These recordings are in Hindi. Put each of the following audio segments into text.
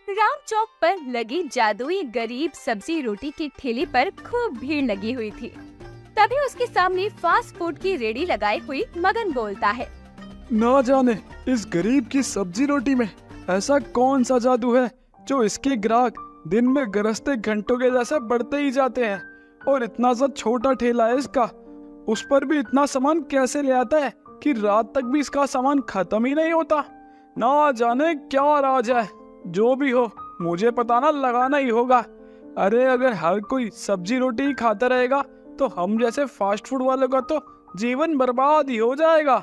राम चौक पर लगी जादुई गरीब सब्जी रोटी की ठेली पर खूब भीड़ लगी हुई थी। तभी उसके सामने फास्ट फूड की रेडी लगाई हुई मगन बोलता है, ना जाने इस गरीब की सब्जी रोटी में ऐसा कौन सा जादू है जो इसके ग्राहक दिन में गरजते घंटों के जैसे बढ़ते ही जाते हैं। और इतना सा छोटा ठेला है इसका, उस पर भी इतना सामान कैसे ले आता है कि रात तक भी इसका सामान खत्म ही नहीं होता। ना जाने क्या राज है। जो भी हो, मुझे पता ना लगाना ही होगा। अरे अगर हर कोई सब्जी रोटी ही खाता रहेगा तो हम जैसे फास्ट फूड वालों का तो जीवन बर्बाद ही हो जाएगा।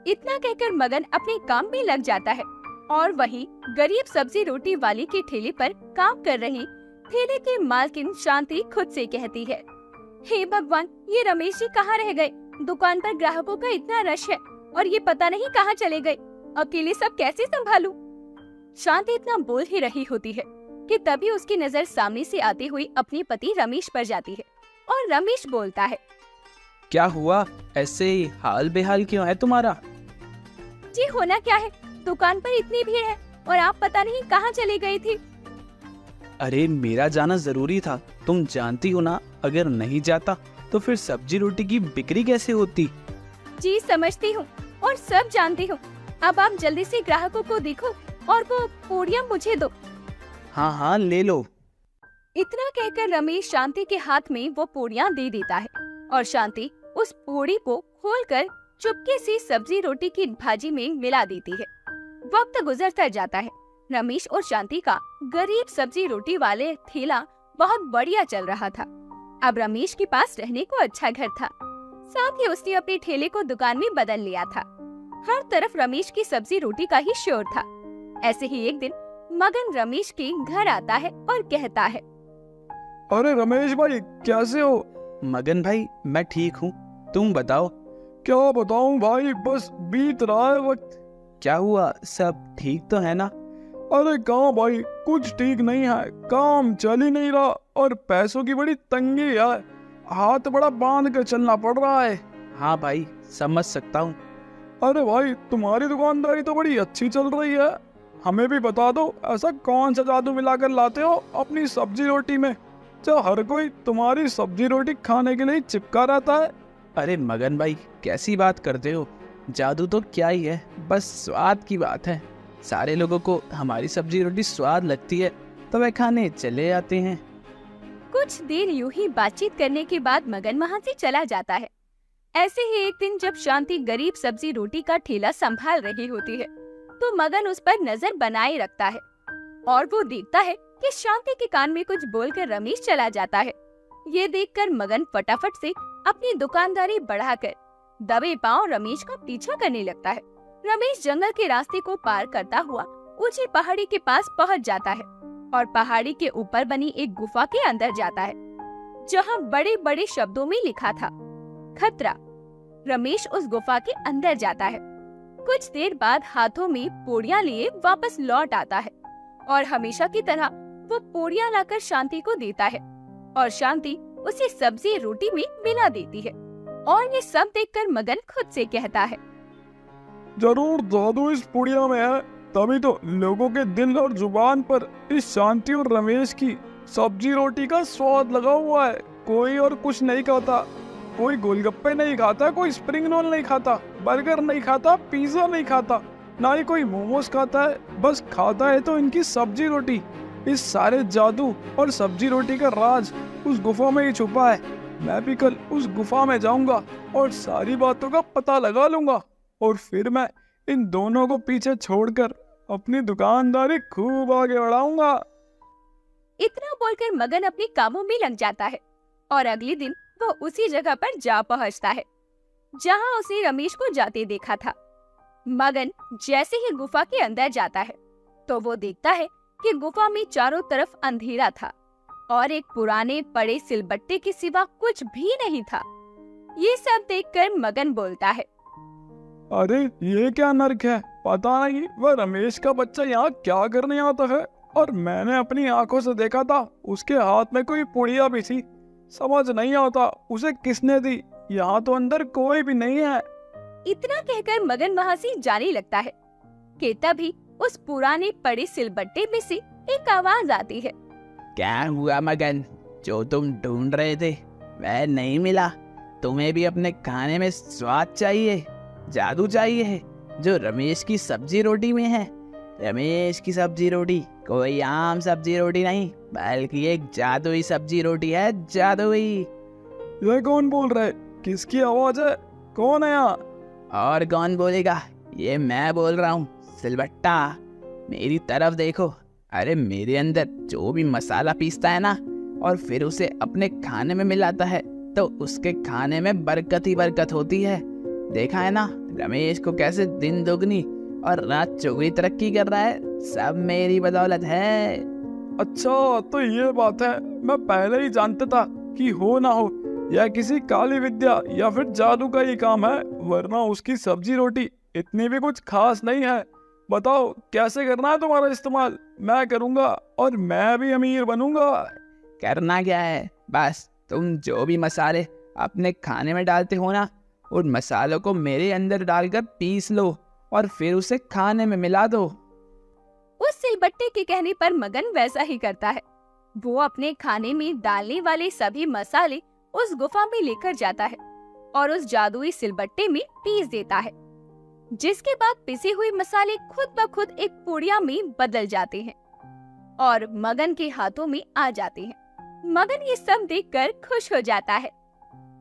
इतना कहकर मगन अपने काम में लग जाता है और वहीं गरीब सब्जी रोटी वाली की ठेले पर काम कर रही ठेले की मालकिन शांति खुद से कहती है, हे भगवान, ये रमेश जी कहाँ रह गए? दुकान पर ग्राहकों का इतना रश है और ये पता नहीं कहाँ चले गए। अकेले सब कैसे संभालूं? शांति इतना बोल ही रही होती है कि तभी उसकी नजर सामने से आते हुए अपने पति रमेश पर जाती है और रमेश बोलता है, क्या हुआ? ऐसे हाल बेहाल क्यों है तुम्हारा? जी होना क्या है, दुकान पर इतनी भीड़ है और आप पता नहीं कहाँ चले गए थे। अरे मेरा जाना जरूरी था, तुम जानती हो ना, अगर नहीं जाता तो फिर सब्जी रोटी की बिक्री कैसे होती। जी समझती हूँ और सब जानती हूँ। अब आप जल्दी से ग्राहकों को देखो और वो पूड़ियाँ मुझे दो। हाँ हाँ ले लो। इतना कहकर रमेश शांति के हाथ में वो पूड़ियाँ दे देता है और शांति उस पूड़ी को खोलकर चुपके से सब्जी रोटी की भाजी में मिला देती है। वक्त गुजरता जाता है। रमेश और शांति का गरीब सब्जी रोटी वाले ठेला बहुत बढ़िया चल रहा था। अब रमेश के पास रहने को अच्छा घर था, साथ ही उसने अपने ठेले को दुकान में बदल लिया था। हर तरफ रमेश की सब्जी रोटी का ही शोर था। ऐसे ही एक दिन मगन रमेश के घर आता है और कहता है, अरे रमेश भाई कैसे हो? मगन भाई मैं ठीक हूँ, तुम बताओ। क्या बताऊं भाई, बस बीत रहा है वक्त। क्या हुआ, सब ठीक तो है ना? अरे कहाँ भाई, कुछ ठीक नहीं है। काम चल ही नहीं रहा और पैसों की बड़ी तंगी है। हाथ बड़ा बांध कर चलना पड़ रहा है। हाँ भाई समझ सकता हूँ। अरे भाई तुम्हारी दुकानदारी तो बड़ी अच्छी चल रही है, हमें भी बता दो ऐसा कौन सा जादू मिलाकर लाते हो अपनी सब्जी रोटी में जो हर कोई तुम्हारी सब्जी रोटी खाने के लिए चिपका रहता है। अरे मगन भाई कैसी बात करते हो, जादू तो क्या ही है, बस स्वाद की बात है। सारे लोगों को हमारी सब्जी रोटी स्वाद लगती है तो वे खाने चले आते हैं। कुछ देर यूं ही बातचीत करने के बाद मगन वहाँ से चला जाता है। ऐसे ही एक दिन जब शांति गरीब सब्जी रोटी का ठेला संभाल रही होती है तो मगन उस पर नजर बनाए रखता है और वो देखता है कि शांति के कान में कुछ बोलकर रमेश चला जाता है। ये देखकर मगन फटाफट से अपनी दुकानदारी बढ़ाकर दबे पांव रमेश का पीछा करने लगता है। रमेश जंगल के रास्ते को पार करता हुआ ऊंची पहाड़ी के पास पहुंच जाता है और पहाड़ी के ऊपर बनी एक गुफा के अंदर जाता है जहां बड़े बड़े शब्दों में लिखा था, खतरा। रमेश उस गुफा के अंदर जाता है। कुछ देर बाद हाथों में पूड़ियाँ लिए वापस लौट आता है और हमेशा की तरह वो पूड़ियाँ लाकर शांति को देता है और शांति उसे सब्जी रोटी में मिला देती है। और ये सब देखकर मगन खुद से कहता है, जरूर जादू इस पुड़िया में है, तभी तो लोगों के दिल और जुबान पर इस शांति और रमेश की सब्जी रोटी का स्वाद लगा हुआ है। कोई और कुछ नहीं खाता, कोई गोलगप्पे नहीं खाता, कोई स्प्रिंग रोल नहीं खाता, बर्गर नहीं खाता, पिज्जा नहीं खाता, ना ही कोई मोमोज खाता है। बस खाता है तो इनकी सब्जी रोटी। इस सारे जादू और सब्जी रोटी का राज उस गुफा में ही छुपा है। मैं भी कल उस गुफा में जाऊंगा और सारी बातों का पता लगा लूंगा और फिर मैं इन दोनों को पीछे छोड़कर अपनी दुकानदारी खूब आगे बढ़ाऊंगा। इतना बोलकर मगन अपने कामों में लग जाता है और अगले दिन वो उसी जगह पर जा पहुंचता है जहां उसे रमेश को जाते देखा था। मगन जैसे ही गुफा के अंदर जाता है तो वो देखता है कि गुफा में चारों तरफ अंधेरा था और एक पुराने पड़े सिलबट्टे के सिवा कुछ भी नहीं था। ये सब देखकर मगन बोलता है, अरे ये क्या नर्क है, पता नहीं वह रमेश का बच्चा यहाँ क्या करने आता है। और मैंने अपनी आंखों से देखा था उसके हाथ में कोई पुड़िया भी थी। समझ नहीं आता उसे किसने दी, यहाँ तो अंदर कोई भी नहीं है। इतना कहकर मगन वहाँ से जाने लगता है कि तभी उस पुराने पड़े सिलबट्टे में से एक आवाज आती है। क्या हुआ मगन, जो तुम ढूंढ रहे थे वह नहीं मिला? तुम्हें भी अपने खाने में स्वाद चाहिए, जादू चाहिए, जो रमेश की सब्जी रोटी में है। रमेश की सब्जी रोटी कोई आम सब्जी रोटी नहीं, बल्कि एक जादुई सब्जी रोटी है, जादुई। ये कौन बोल रहा है? किसकी आवाज है? कौन है यहाँ? और कौन बोलेगा, ये मैं बोल रहा हूँ, सिलबट्टा। मेरी तरफ देखो। अरे मेरे अंदर जो भी मसाला पीसता है ना और फिर उसे अपने खाने में मिलाता है, तो उसके खाने में बरकत ही बरकत होती है। देखा है ना रमेश को कैसे दिन दोगुनी और रात चौगुनी तरक्की कर रहा है, सब मेरी बदौलत है। अच्छा तो ये बात है। मैं पहले ही जानता था कि हो ना हो यह किसी काली विद्या या फिर जादू का ही काम है, वरना उसकी सब्जी रोटी इतनी भी कुछ खास नहीं है। बताओ कैसे करना है तुम्हारा इस्तेमाल? मैं करूँगा और मैं भी अमीर बनूंगा। करना क्या है, बस तुम जो भी मसाले अपने खाने में डालते हो ना, उन मसालों को मेरे अंदर डालकर पीस लो और फिर उसे खाने में मिला दो। उस सिलबट्टे के कहने पर मगन वैसा ही करता है। वो अपने खाने में डालने वाले सभी मसाले उस गुफा में लेकर जाता है और उस जादुई सिलबट्टे में पीस देता है, जिसके बाद पिसे हुए मसाले खुद ब खुद एक पुड़िया में बदल जाते हैं और मगन के हाथों में आ जाते हैं। मगन ये सब देखकर खुश हो जाता है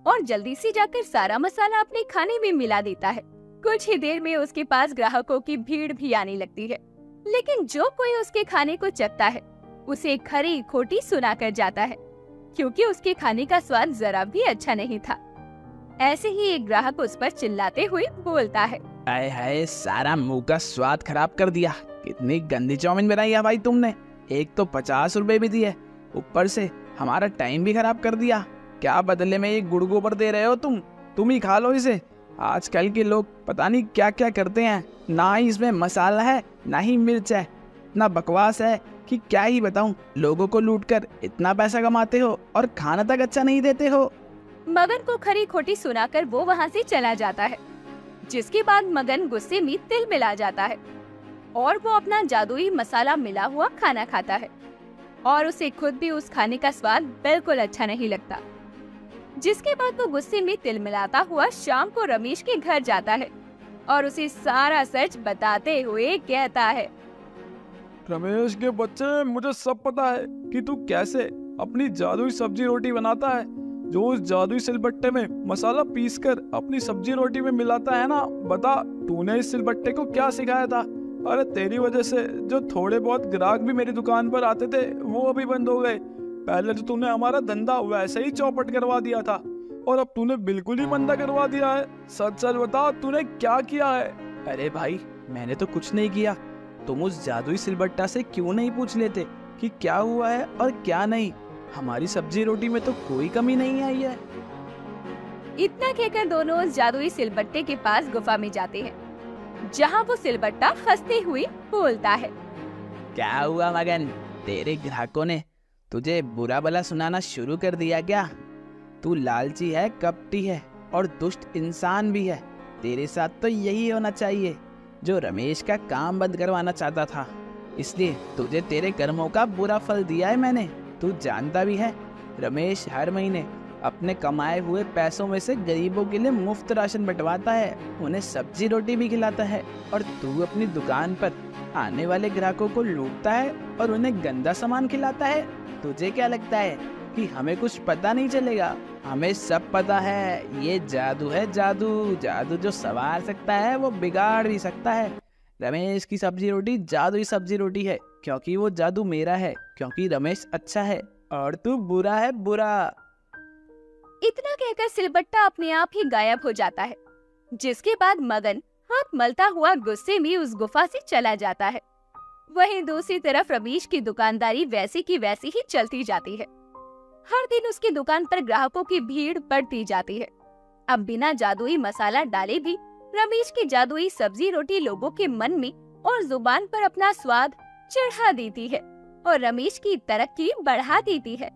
और जल्दी से जाकर सारा मसाला अपने खाने में मिला देता है। कुछ ही देर में उसके पास ग्राहकों की भीड़ भी आने लगती है, लेकिन जो कोई उसके खाने को चखता है उसे खरी खोटी सुनाकर जाता है, क्योंकि उसके खाने का स्वाद जरा भी अच्छा नहीं था। ऐसे ही एक ग्राहक उस पर चिल्लाते हुए बोलता है, आए हाय, सारा मुंह का स्वाद खराब कर दिया। कितनी गंदी चाउमीन बनाई है भाई तुमने। एक तो 50 रुपए भी दिए, ऊपर से हमारा टाइम भी खराब कर दिया। क्या बदले में ये गुड़ गोबर दे रहे हो तुम ही खा लो इसे। आजकल के लोग पता नहीं क्या क्या करते हैं, ना ही इसमें मसाला है ना ही मिर्च है। इतना बकवास है कि क्या ही बताऊं। लोगों को लूटकर इतना पैसा कमाते हो और खाना तक अच्छा नहीं देते हो। मगन को खरी खोटी सुनाकर वो वहाँ से चला जाता है, जिसके बाद मगन गुस्से में तिल मिला जाता है और वो अपना जादुई मसाला मिला हुआ खाना खाता है और उसे खुद भी उस खाने का स्वाद बिल्कुल अच्छा नहीं लगता। जिसके बाद वो गुस्से में तिल मिलाता हुआ शाम को रमेश के घर जाता है और उसे सारा सच बताते हुए कहता है, रमेश के बच्चे, मुझे सब पता है कि तू कैसे अपनी जादुई सब्जी रोटी बनाता है। जो उस जादुई सिलबट्टे में मसाला पीसकर अपनी सब्जी रोटी में मिलाता है ना। बता, तूने इस सिलबट्टे को क्या सिखाया था? अरे तेरी वजह से जो थोड़े बहुत ग्राहक भी मेरी दुकान पर आते थे वो अभी बंद हो गए। पहले तो तूने हमारा धंधा वैसे ही चौपट करवा दिया था और अब तूने बिल्कुल ही मंदा करवा दिया है। सच सच बता, तूने क्या किया है? अरे भाई, मैंने तो कुछ नहीं किया। तुम उस जादुई सिलबट्टा से क्यों नहीं पूछ लेते कि क्या हुआ है और क्या नहीं? हमारी सब्जी रोटी में तो कोई कमी नहीं आई है। इतना कहकर दोनों उस जादुई सिलबट्टे के पास गुफा में जाते हैं, जहाँ वो सिलबट्टा हंसते हुए बोलता है, क्या हुआ मगन, तेरे ग्राहकों ने तुझे बुरा भला सुनाना शुरू कर दिया क्या? तू लालची है, कपटी है और दुष्ट इंसान भी है। तेरे साथ तो यही होना चाहिए। जो रमेश का काम बंद करवाना चाहता था, इसलिए तुझे तेरे कर्मों का बुरा फल दिया है मैंने। तू जानता भी है, रमेश हर महीने अपने कमाए हुए पैसों में से गरीबों के लिए मुफ्त राशन बंटवाता है, उन्हें सब्जी रोटी भी खिलाता है, और तू अपनी दुकान पर आने वाले ग्राहकों को लूटता है और उन्हें गंदा सामान खिलाता है। तुझे क्या लगता है कि हमें कुछ पता नहीं चलेगा? हमें सब पता है। ये जादू है, जादू। जादू जो संवार सकता है वो बिगाड़ भी सकता है। रमेश की सब्जी रोटी जादुई सब्जी रोटी है, क्योंकि वो जादू मेरा है, क्योंकि रमेश अच्छा है और तू बुरा है, बुरा। इतना कहकर सिलबट्टा अपने आप ही गायब हो जाता है, जिसके बाद मगन हाथ मलता हुआ गुस्से में उस गुफा से चला जाता है। वहीं दूसरी तरफ रमेश की दुकानदारी वैसी की वैसी ही चलती जाती है। हर दिन उसकी दुकान पर ग्राहकों की भीड़ बढ़ती जाती है। अब बिना जादुई मसाला डाले भी रमेश की जादुई सब्जी रोटी लोगों के मन में और जुबान पर अपना स्वाद चढ़ा देती है और रमेश की तरक्की बढ़ा देती है।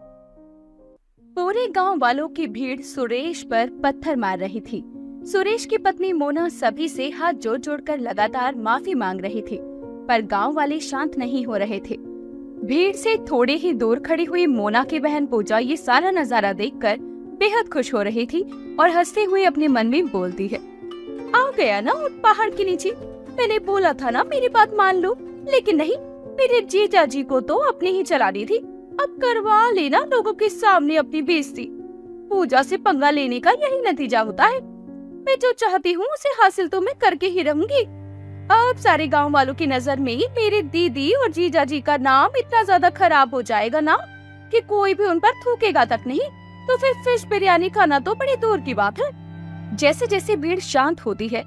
पूरे गांव वालों की भीड़ सुरेश पर पत्थर मार रही थी। सुरेश की पत्नी मोना सभी से हाथ जोड़ जोड़कर लगातार माफी मांग रही थी, पर गांव वाले शांत नहीं हो रहे थे। भीड़ से थोड़े ही दूर खड़ी हुई मोना की बहन पूजा ये सारा नजारा देखकर बेहद खुश हो रही थी और हंसते हुए अपने मन में बोलती है, आ गया ना उस पहाड़ के नीचे। मैंने बोला था ना मेरी बात मान लो, लेकिन नहीं, मेरे जीजा जी को तो अपनी ही चला दी थी। अब करवा लेना लोगों के सामने अपनी बेइज्जती। पूजा से पंगा लेने का यही नतीजा होता है। मैं जो चाहती हूँ उसे हासिल तो मैं करके ही रहूंगी। अब सारे गांव वालों की नजर में मेरे दीदी और जीजा जी का नाम इतना ज्यादा खराब हो जाएगा ना कि कोई भी उन पर थूकेगा तक नहीं। तो फिर फिश बिरयानी खाना तो बड़ी दूर की बात है। जैसे जैसे भीड़ शांत होती है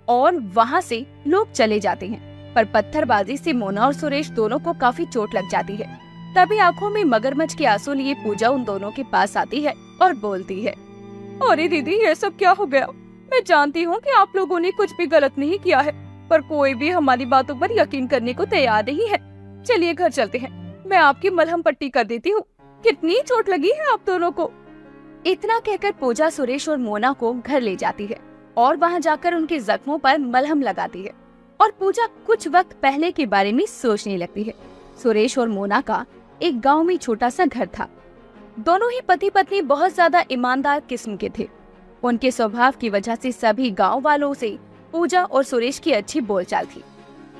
और वहाँ से लोग चले जाते हैं, पर पत्थरबाजी से मोना और सुरेश दोनों को काफी चोट लग जाती है। तभी आंखों में मगरमच्छ के आंसू लिए पूजा उन दोनों के पास आती है और बोलती है, अरे दीदी, ये सब क्या हो गया? मैं जानती हूँ कि आप लोगों ने कुछ भी गलत नहीं किया है, पर कोई भी हमारी बातों पर यकीन करने को तैयार नहीं है। चलिए घर चलते हैं, मैं आपकी मलहम पट्टी कर देती हूँ। कितनी चोट लगी है आप दोनों को। इतना कहकर पूजा सुरेश और मोना को घर ले जाती है और वहाँ जाकर उनके जख्मों पर मलहम लगाती है। और पूजा कुछ वक्त पहले के बारे में सोचने लगती है। सुरेश और मोना का एक गांव में छोटा सा घर था। दोनों ही पति पत्नी बहुत ज्यादा ईमानदार किस्म के थे। उनके स्वभाव की वजह से सभी गांव वालों से पूजा और सुरेश की अच्छी बोलचाल थी।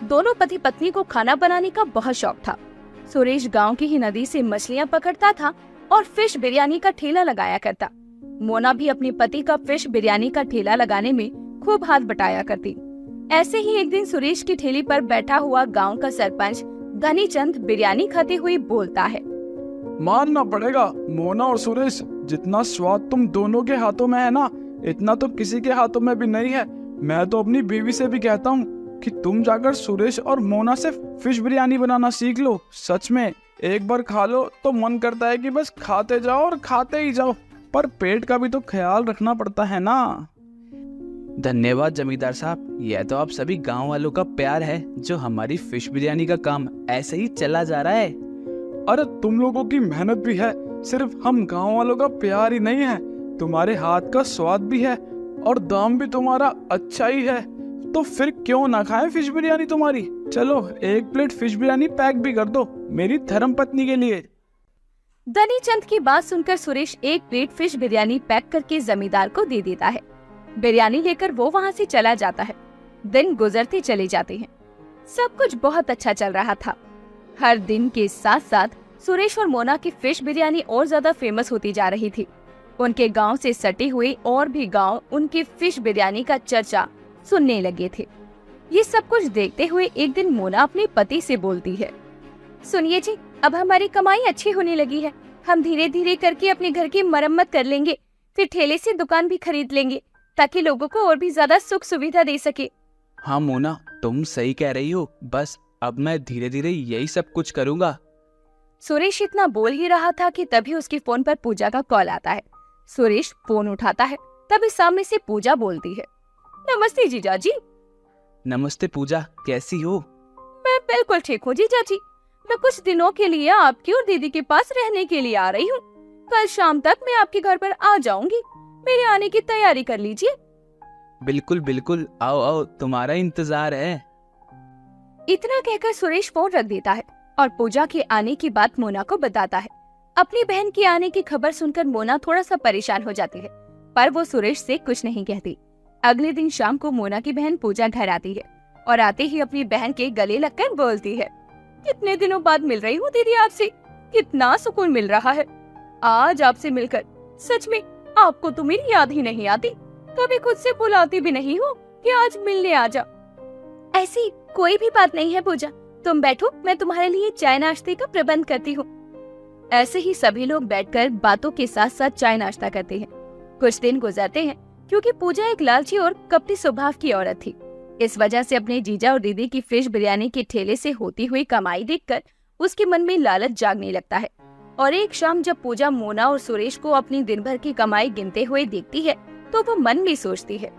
दोनों पति पत्नी को खाना बनाने का बहुत शौक था। सुरेश गांव की ही नदी से मछलियां पकड़ता था और फिश बिरयानी का ठेला लगाया करता। मोना भी अपने पति का फिश बिरयानी का ठेला लगाने में खूब हाथ बटाया करती। ऐसे ही एक दिन सुरेश की ठेली पर बैठा हुआ गांव का सरपंच धनीचंद बिरयानी खाते हुए बोलता है, मानना पड़ेगा मोना और सुरेश, जितना स्वाद तुम दोनों के हाथों में है ना, इतना तो किसी के हाथों में भी नहीं है। मैं तो अपनी बीवी से भी कहता हूँ कि तुम जाकर सुरेश और मोना से फिश बिरयानी बनाना सीख लो। सच में एक बार खा लो तो मन करता है कि बस खाते जाओ और खाते ही जाओ, पर पेट का भी तो ख्याल रखना पड़ता है ना। धन्यवाद जमींदार साहब, यह तो आप सभी गांव वालों का प्यार है जो हमारी फिश बिरयानी का काम ऐसे ही चला जा रहा है। अरे तुम लोगों की मेहनत भी है, सिर्फ हम गांव वालों का प्यार ही नहीं है, तुम्हारे हाथ का स्वाद भी है और दाम भी तुम्हारा अच्छा ही है। तो फिर क्यों ना खाएं फिश बिरयानी तुम्हारी। चलो एक प्लेट फिश बिरयानी पैक भी कर दो मेरी धर्म पत्नी के लिए। धनीचंद की बात सुनकर सुरेश एक प्लेट फिश बिरयानी पैक करके जमींदार को दे देता है। बिरयानी लेकर वो वहाँ से चला जाता है। दिन गुजरते चले जाते हैं। सब कुछ बहुत अच्छा चल रहा था। हर दिन के साथ साथ सुरेश और मोना की फिश बिरयानी और ज्यादा फेमस होती जा रही थी। उनके गांव से सटे हुए और भी गांव उनकी फिश बिरयानी का चर्चा सुनने लगे थे। ये सब कुछ देखते हुए एक दिन मोना अपने पति से बोलती है, सुनिए जी, अब हमारी कमाई अच्छी होने लगी है। हम धीरे धीरे करके अपने घर की मरम्मत कर लेंगे, फिर ठेले से दुकान भी खरीद लेंगे ताकि लोगों को और भी ज्यादा सुख सुविधा दे सके। हाँ मोना, तुम सही कह रही हो। बस अब मैं धीरे धीरे यही सब कुछ करूँगा। सुरेश इतना बोल ही रहा था कि तभी उसके फोन पर पूजा का कॉल आता है। सुरेश फोन उठाता है, तभी सामने से पूजा बोलती है, नमस्ते जीजा जी। नमस्ते पूजा, कैसी हो? मैं बिल्कुल ठीक हूँ जीजा जी। मैं कुछ दिनों के लिए आपकी और दीदी के पास रहने के लिए आ रही हूँ। कल शाम तक मैं आपके घर पर आ जाऊंगी। मेरे आने की तैयारी कर लीजिए। बिल्कुल बिल्कुल, आओ आओ, तुम्हारा इंतजार है। इतना कहकर सुरेश फोन रख देता है और पूजा के आने की बात मोना को बताता है। अपनी बहन के आने की खबर सुनकर मोना थोड़ा सा परेशान हो जाती है, पर वो सुरेश से कुछ नहीं कहती। अगले दिन शाम को मोना की बहन पूजा घर आती है और आते ही अपनी बहन के गले लगकर बोलती है, कितने दिनों बाद मिल रही हूँ दीदी आपसे, कितना सुकून मिल रहा है आज आपसे मिलकर। सच में आपको तो मेरी याद ही नहीं आती, कभी खुद से बुलाती भी नहीं हो कि आज मिलने आ जा। ऐसी कोई भी बात नहीं है पूजा, तुम बैठो, मैं तुम्हारे लिए चाय नाश्ते का प्रबंध करती हूँ। ऐसे ही सभी लोग बैठकर बातों के साथ साथ चाय नाश्ता करते हैं। कुछ दिन गुजरते हैं। क्योंकि पूजा एक लालची और कपटी स्वभाव की औरत थी, इस वजह से अपने जीजा और दीदी की फिश बिरयानी के ठेले से होती हुई कमाई देखकर उसके मन में लालच जागने लगता है। और एक शाम जब पूजा मोना और सुरेश को अपनी दिन भर की कमाई गिनते हुए देखती है तो वो मन में सोचती है,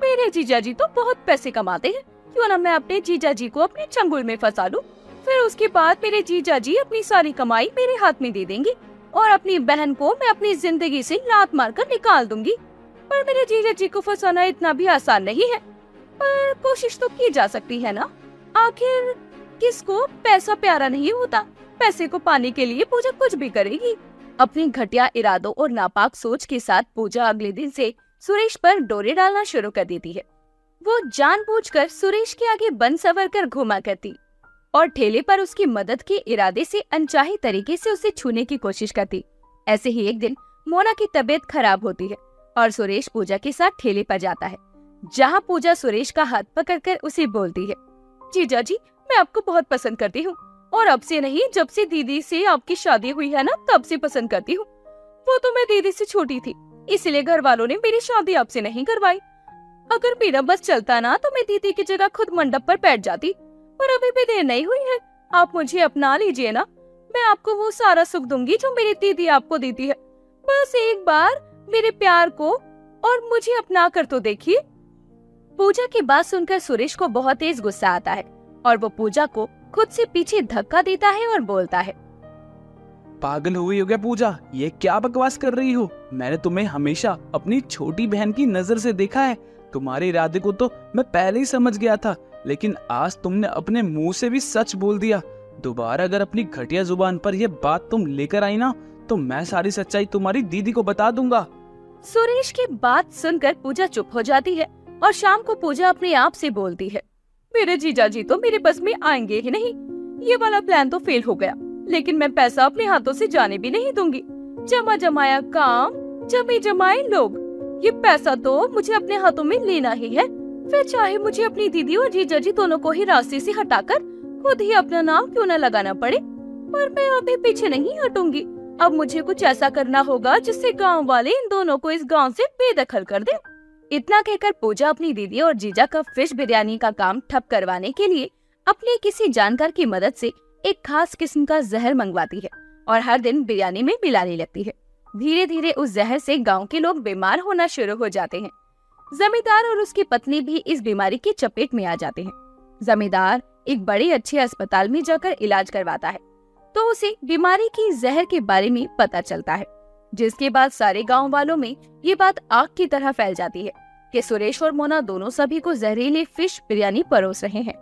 मेरे जीजा जी तो बहुत पैसे कमाते हैं, क्यों न मैं अपने जीजा जी को अपने चंगुल में फंसा लूं। फिर उसके बाद मेरे जीजा जी अपनी सारी कमाई मेरे हाथ में दे देंगे और अपनी बहन को मैं अपनी जिंदगी से लात मारकर निकाल दूंगी। पर मेरे जीजा जी को फंसाना इतना भी आसान नहीं है, पर कोशिश तो की जा सकती है ना। आखिर किसको पैसा प्यारा नहीं होता, पैसे को पाने के लिए पूजा कुछ भी करेगी। अपनी घटिया इरादों और नापाक सोच के साथ पूजा अगले दिन से सुरेश पर डोरे डालना शुरू कर देती है। वो जानबूझकर सुरेश के आगे बन सवर कर घुमा करती और ठेले पर उसकी मदद के इरादे से अनचाही तरीके से उसे छूने की कोशिश करती। ऐसे ही एक दिन मोना की तबीयत खराब होती है और सुरेश पूजा के साथ ठेले पर जाता है, जहाँ पूजा सुरेश का हाथ पकड़कर उसे बोलती है, जीजा जी, मैं आपको बहुत पसंद करती हूँ और अब से नहीं, जब से दीदी से आपकी शादी हुई है ना, तब से पसंद करती हूँ। वो तो मैं दीदी से छोटी थी, इसलिए घर वालों ने मेरी शादी आपसे नहीं करवाई। अगर मेरा बस चलता ना तो मैं दीदी की जगह खुद मंडप पर बैठ जाती, पर अभी भी देर नहीं हुई है। आप मुझे अपना लीजिए ना, मैं आपको वो सारा सुख दूंगी जो मेरी दीदी आपको देती है। बस एक बार मेरे प्यार को और मुझे अपना कर तो देखिए। पूजा की बात सुनकर सुरेश को बहुत तेज गुस्सा आता है और वो पूजा को खुद से पीछे धक्का देता है और बोलता है, पागल हो गई हो क्या पूजा? ये क्या बकवास कर रही हो? मैंने तुम्हें हमेशा अपनी छोटी बहन की नजर से देखा है। तुम्हारे इरादे को तो मैं पहले ही समझ गया था, लेकिन आज तुमने अपने मुंह से भी सच बोल दिया। दोबारा अगर अपनी घटिया जुबान पर यह बात तुम लेकर आई ना, तो मैं सारी सच्चाई तुम्हारी दीदी को बता दूंगा। सुरेश की बात सुनकर पूजा चुप हो जाती है और शाम को पूजा अपने आप से बोलती है, मेरे जीजा जी तो मेरे बस में आएंगे ही नहीं। ये वाला प्लान तो फेल हो गया, लेकिन मैं पैसा अपने हाथों से जाने भी नहीं दूंगी। जमा जमाया काम, जमे जमाए लोग। ये पैसा तो मुझे अपने हाथों में लेना ही है, फिर चाहे मुझे अपनी दीदी और जीजा जी दोनों को ही रास्ते से हटाकर खुद ही अपना नाम क्यों न लगाना पड़े। पर मैं अभी पीछे नहीं हटूंगी। अब मुझे कुछ ऐसा करना होगा जिससे गांव वाले इन दोनों को इस गांव से बेदखल कर दें। इतना कहकर पूजा अपनी दीदी और जीजा का फिश बिरयानी का काम ठप करवाने के लिए अपने किसी जानकार की मदद से एक खास किस्म का जहर मंगवाती है और हर दिन बिरयानी में मिलाने लगती है। धीरे धीरे उस जहर से गांव के लोग बीमार होना शुरू हो जाते हैं। जमींदार और उसकी पत्नी भी इस बीमारी की चपेट में आ जाते हैं। जमींदार एक बड़े अच्छे अस्पताल में जाकर इलाज करवाता है तो उसे बीमारी की जहर के बारे में पता चलता है, जिसके बाद सारे गांव वालों में ये बात आग की तरह फैल जाती है कि सुरेश और मोना दोनों सभी को जहरीली फिश बिरयानी परोस रहे हैं।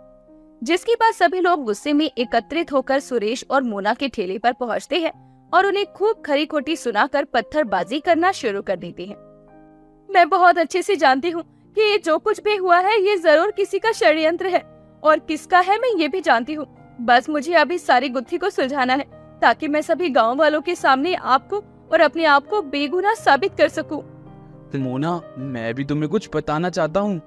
जिसके बाद सभी लोग गुस्से में एकत्रित होकर सुरेश और मोना के ठेले पर पहुंचते हैं और उन्हें खूब खरी खोटी सुनाकर पत्थरबाजी करना शुरू कर देते हैं। मैं बहुत अच्छे से जानती हूँ कि ये जो कुछ भी हुआ है ये जरूर किसी का षड्यंत्र है, और किसका है मैं ये भी जानती हूँ। बस मुझे अभी सारी गुत्थी को सुलझाना है ताकि मैं सभी गांव वालों के सामने आपको और अपने आप को बेगुनाह साबित कर सकूं। मोना, मैं भी तुम्हें कुछ बताना चाहता हूँ।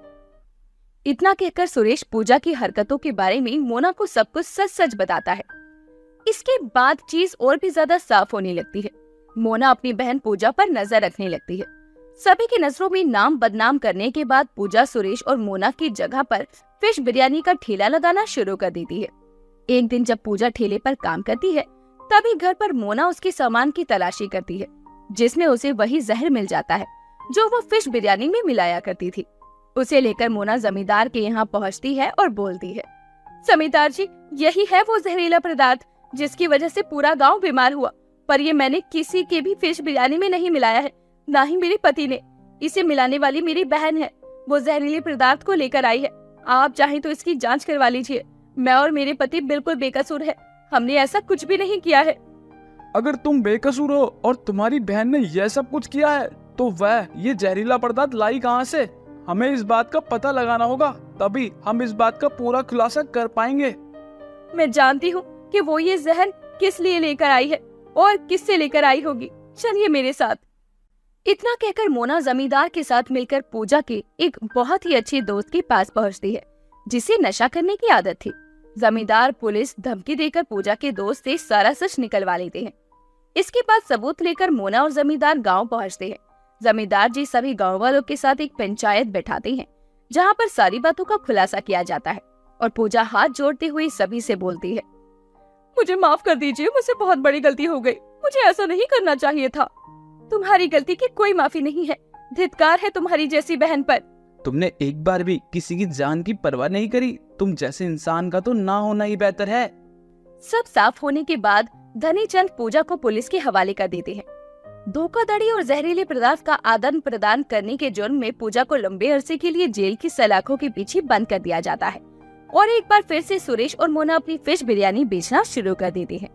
इतना कहकर सुरेश पूजा की हरकतों के बारे में मोना को सब कुछ सच सच बताता है। इसके बाद चीज और भी ज्यादा साफ होने लगती है। मोना अपनी बहन पूजा पर नजर रखने लगती है। सभी की नजरों में नाम बदनाम करने के बाद पूजा सुरेश और मोना की जगह पर फिश बिरयानी का ठेला लगाना शुरू कर देती है। एक दिन जब पूजा ठेले पर काम करती है, तभी घर पर मोना उसके सामान की तलाशी करती है, जिसमें उसे वही जहर मिल जाता है जो वो फिश बिरयानी में मिलाया करती थी। उसे लेकर मोना जमींदार के यहाँ पहुँचती है और बोलती है, जमींदार जी, यही है वो जहरीला पदार्थ जिसकी वजह से पूरा गांव बीमार हुआ। पर ये मैंने किसी के भी फिश बिरयानी में नहीं मिलाया है, ना ही मेरे पति ने। इसे मिलाने वाली मेरी बहन है, वो जहरीले पदार्थ को लेकर आई है। आप चाहें तो इसकी जांच करवा लीजिए। मैं और मेरे पति बिल्कुल बेकसूर है, हमने ऐसा कुछ भी नहीं किया है। अगर तुम बेकसूर हो और तुम्हारी बहन ने यह सब कुछ किया है, तो वह ये जहरीला पदार्थ लाई कहाँ से? हमें इस बात का पता लगाना होगा, तभी हम इस बात का पूरा खुलासा कर पाएंगे। मैं जानती हूँ कि वो ये जहर किस लिए लेकर आई है और किससे लेकर आई होगी। चलिए मेरे साथ। इतना कहकर मोना जमींदार के साथ मिलकर पूजा के एक बहुत ही अच्छे दोस्त के पास पहुँचती है, जिसे नशा करने की आदत थी। जमींदार पुलिस धमकी देकर पूजा के दोस्त से सारा सच निकलवा लेते हैं। इसके बाद सबूत लेकर मोना और जमींदार गांव पहुंचते हैं। जमींदार जी सभी गांव वालों के साथ एक पंचायत बैठाते हैं, जहां पर सारी बातों का खुलासा किया जाता है और पूजा हाथ जोड़ते हुए सभी से बोलती है, मुझे माफ कर दीजिए, मुझसे बहुत बड़ी गलती हो गई। मुझे ऐसा नहीं करना चाहिए था। तुम्हारी गलती की कोई माफी नहीं है। धिक्कार है तुम्हारी जैसी बहन पर। तुमने एक बार भी किसी की जान की परवाह नहीं करी। तुम जैसे इंसान का तो ना होना ही बेहतर है। सब साफ होने के बाद धनी चंद पूजा को पुलिस के हवाले कर देते हैं। धोखाधड़ी और जहरीले पदार्थ का आदान प्रदान करने के जुर्म में पूजा को लंबे अरसे के लिए जेल की सलाखों के पीछे बंद कर दिया जाता है और एक बार फिर से सुरेश और मोना अपनी फिश बिरयानी बेचना शुरू कर देते हैं।